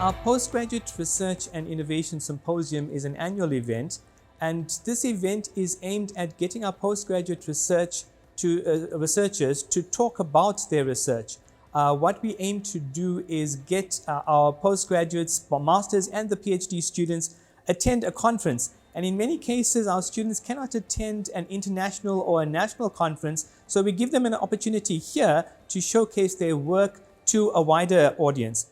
Our Postgraduate Research and Innovation Symposium is an annual event, and this event is aimed at getting our postgraduate researchers to talk about their research. What we aim to do is get our postgraduates, masters and the PhD students attend a conference. And in many cases, our students cannot attend an international or a national conference, so we give them an opportunity here to showcase their work to a wider audience.